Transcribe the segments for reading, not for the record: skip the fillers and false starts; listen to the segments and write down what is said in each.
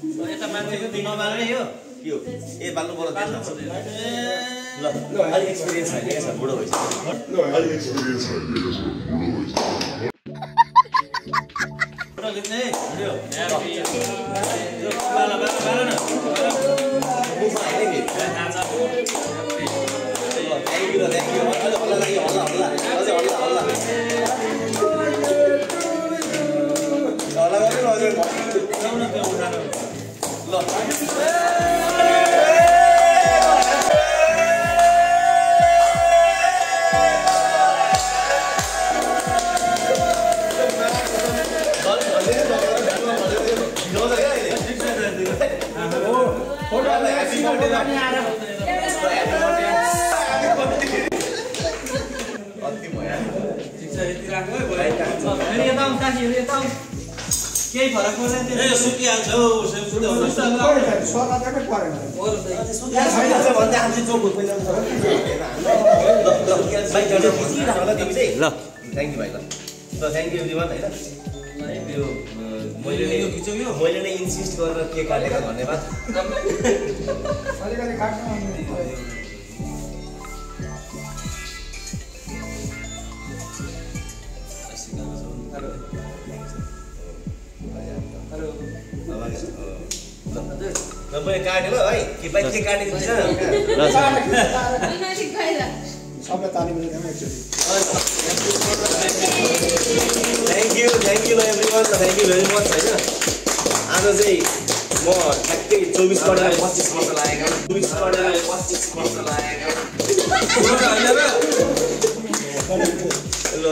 यता मान्छे नबाल्ने यो ए बाल्नु पर्यो ल अलि एक्सपिरियन्स छैन के छ बुढो भइसक्यो ल अलि एक्सपिरियन्स छैन के छ बुढो भइसक्यो फोटो खिच्ने भिडियो यो बाला न मुखमा हाल्ने नि थ्याङ्क यू हल्ला लागि हल्ला अझै हल्ला गर्नु अझै उठाउन त्यो उठाउन ल केही फरक पर्दैन ए सुकिहाल्छ हौ ल थ्याङ्क यू भाइ ल थ्याङ्क यू एभ्रिवान हैन त्यो मैले नै इन्सिस्ट गरेर केक काटेको धन्यवाद अलिकति काट्नु मैले काटेँ ल है कि बाइक के काटेको छ सबले ताली बजाउनु एक्चुअली थ्याङ्क यू ल everyone thank you very much हैन आज चाहिँ म ठ्याक्कै 24 पढेर 25 वर्ष लागेको 24 पढेर 25 वर्ष लागेको ल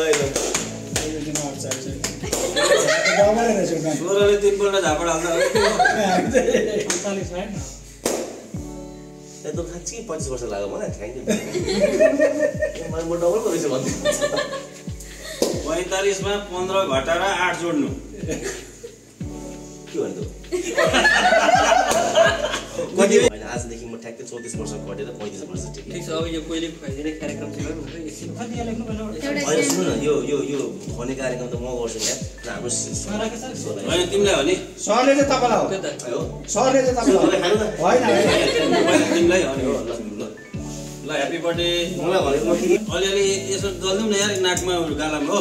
सोह्रले 3 पल्ट झापड हाल्दा एकदम साँच्चै 25 वर्ष लाग्यो मलाई थ्याङ्क यू म डबल परेछ भन्दै 45 मा 15 घटाएर 8 जोड्नु के भन्नु कति हैन आजदेखि म ठ्याक्कै 34 वर्ष कटेर 35 वर्ष ठीक छ अब यो कोइले खुवाइदिने कार्यक्रम चाहिँ गर्नु हुन्छ एकछिन कति लेख्नु पर्छ हैन सुन न यो भन्ने कार्यक्रम त म गर्छु यार हाम्रो हैन तिमीलाई हो नि सरले चाहिँ तपाईलाई हो सरले चाहिँ तपाईलाई हैन तिमीलाई हो नि ल ह्यापी बर्थडे मलाई भनेको अलिअलि यसो जल्दिम न यार नाकमा गालामा हो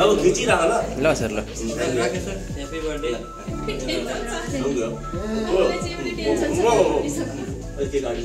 अब खिचिराख ल सर ल राखे सर ह्यापी बर्थडे के गाडी